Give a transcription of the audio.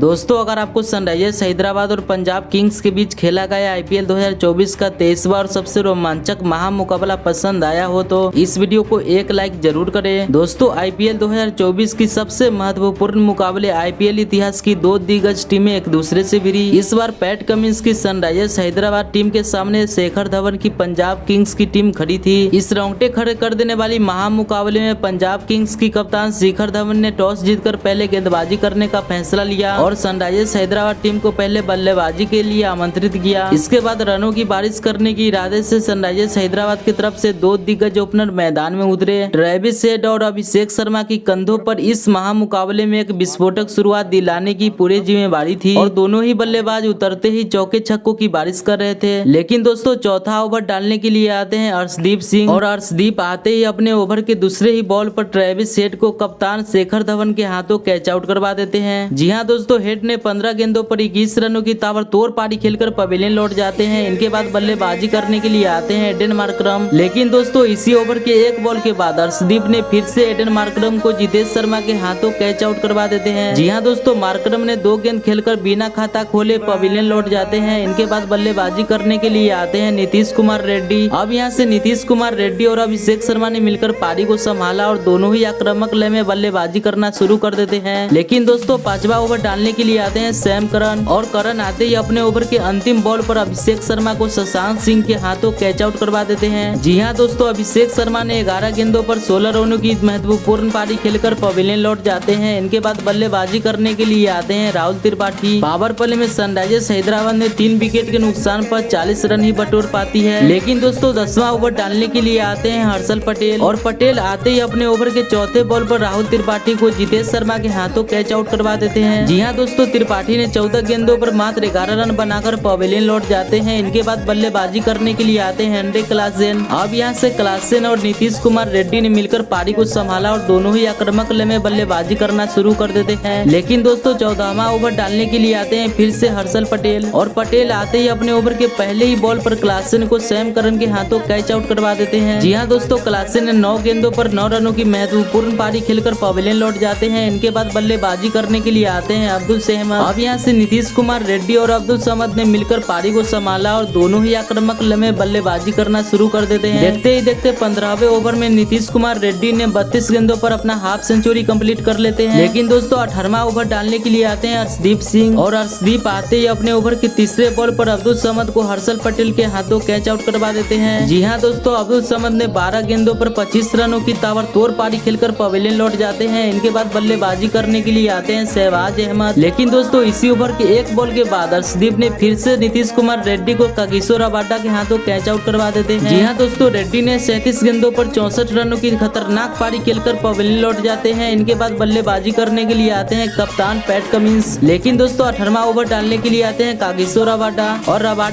दोस्तों अगर आपको सनराइजर्स हैदराबाद और पंजाब किंग्स के बीच खेला गया आईपीएल 2024 का 23वां और सबसे रोमांचक महामुकाबला पसंद आया हो तो इस वीडियो को एक लाइक जरूर करें। दोस्तों आईपीएल 2024 की सबसे महत्वपूर्ण मुकाबले आईपीएल इतिहास की दो दिग्गज टीमें एक दूसरे से भिड़ी। इस बार पैट कमिंस की सनराइजर्स हैदराबाद टीम के सामने शेखर धवन की पंजाब किंग्स की टीम खड़ी थी। इस रोंगटे खड़े कर देने वाली महामुकाबले में पंजाब किंग्स की कप्तान शेखर धवन ने टॉस जीतकर पहले गेंदबाजी करने का फैसला लिया और सनराइजर्स हैदराबाद टीम को पहले बल्लेबाजी के लिए आमंत्रित किया। इसके बाद रनों की बारिश करने की इरादे से सनराइजर्स हैदराबाद की तरफ से दो दिग्गज ओपनर मैदान में उतरे। ट्रेविस हेड और अभिषेक शर्मा की कंधों पर इस महामुकाबले में एक विस्फोटक शुरुआत दिलाने की पूरी जिम्मेवारी थी और दोनों ही बल्लेबाज उतरते ही चौके छक्कों की बारिश कर रहे थे। लेकिन दोस्तों चौथा ओवर डालने के लिए आते हैं अर्शदीप सिंह और अर्शदीप आते ही अपने ओवर के दूसरे ही बॉल पर ट्रेविस हेड को कप्तान शेखर धवन के हाथों कैच आउट करवा देते हैं। जी हां दोस्तों, हेड ने 15 गेंदों पर 21 रनों की ताबड़तोड़ पारी खेलकर पवेलियन लौट जाते हैं। इनके बाद बल्लेबाजी करने के लिए आते हैं एडन मार्करम। लेकिन दोस्तों इसी ओवर के एक बॉल के बाद अर्शदीप ने फिर से एडन मार्करम को जितेश शर्मा के हाथों कैच आउट करवा देते हैं। जी हां दोस्तों, मार्करम ने 2 गेंद खेलकर बिना खाता खोले पवेलियन लौट जाते हैं। इनके बाद बल्लेबाजी करने के लिए आते हैं नीतीश कुमार रेड्डी। अब यहाँ से नीतीश कुमार रेड्डी और अभिषेक शर्मा ने मिलकर पारी को संभाला और दोनों ही आक्रामक लय में बल्लेबाजी करना शुरू कर देते हैं। लेकिन दोस्तों 5वां ओवर डालने के लिए आते हैं सैम करन और करन आते ही अपने ओवर के अंतिम बॉल पर अभिषेक शर्मा को शशांक सिंह के हाथों कैच आउट करवा देते हैं। जी हां दोस्तों, अभिषेक शर्मा ने 11 गेंदों पर 16 रनों की महत्वपूर्ण पारी खेलकर पवेलियन लौट जाते हैं। इनके बाद बल्लेबाजी करने के लिए आते हैं राहुल त्रिपाठी। पावर प्ले में सनराइजर्स हैदराबाद ने 3 विकेट के नुकसान पर 40 रन ही बटोर पाती है। लेकिन दोस्तों 10वां ओवर डालने के लिए आते हैं हर्षल पटेल और पटेल आते ही अपने ओवर के चौथे बॉल पर राहुल त्रिपाठी को जितेश शर्मा के हाथों कैच आउट करवा देते हैं। जी हां दोस्तों, त्रिपाठी ने 14 गेंदों पर मात्र 11 रन बनाकर पवेलियन लौट जाते हैं। इनके बाद बल्लेबाजी करने के लिए आते हैं हेनरी क्लासेन। अब यहां से क्लासेन और नीतीश कुमार रेड्डी ने मिलकर पारी को संभाला और दोनों ही आक्रामक लय में बल्लेबाजी करना शुरू कर देते हैं। लेकिन दोस्तों 14वां ओवर डालने के लिए आते हैं फिर से हर्षल पटेल और पटेल आते ही अपने ओवर के पहले ही बॉल पर क्लासेन को सैम करन के हाथों कैच आउट करवा देते हैं। जी हां दोस्तों, क्लासेन ने 9 गेंदों पर 9 रनों की महत्वपूर्ण पारी खेलकर पवेलियन लौट जाते हैं। इनके बाद बल्लेबाजी करने के लिए आते हैं अब्दुल सहमद। अब यहाँ से नीतीश कुमार रेड्डी और अब्दुल समद ने मिलकर पारी को संभाला और दोनों ही आक्रामक लय में बल्लेबाजी करना शुरू कर देते हैं। देखते ही देखते 15वें ओवर में नीतीश कुमार रेड्डी ने 32 गेंदों पर अपना हाफ सेंचुरी कंप्लीट कर लेते हैं। लेकिन दोस्तों 18वां ओवर डालने के लिए आते हैं अर्शदीप सिंह और अर्शदीप आते ही अपने ओवर के तीसरे बॉल पर अब्दुल समद को हर्षल पटेल के हाथों कैच आउट करवा देते हैं। जी हाँ दोस्तों, अब्दुल समद ने 12 गेंदों पर 25 रनों की ताबड़तोड़ पारी खेलकर पवेलियन लौट जाते हैं। इनके बाद बल्लेबाजी करने के लिए आते हैं शहबाज अहमद। लेकिन दोस्तों इसी ओवर के एक बॉल के बाद अर्शदीप ने फिर से नीतीश कुमार रेड्डी को कागिसो रबाडा के हाथों कैच आउट करवा देते हैं। जी हाँ दोस्तों, रेड्डी ने 37 गेंदों पर 64 रनों की खतरनाक पारी खेलकर पवेलियन लौट जाते हैं। इनके बाद बल्लेबाजी करने के लिए आते हैं कप्तान पैट कमिंस। लेकिन दोस्तों 18वां ओवर डालने के लिए आते हैं कागिसो रबाडा और रबाडा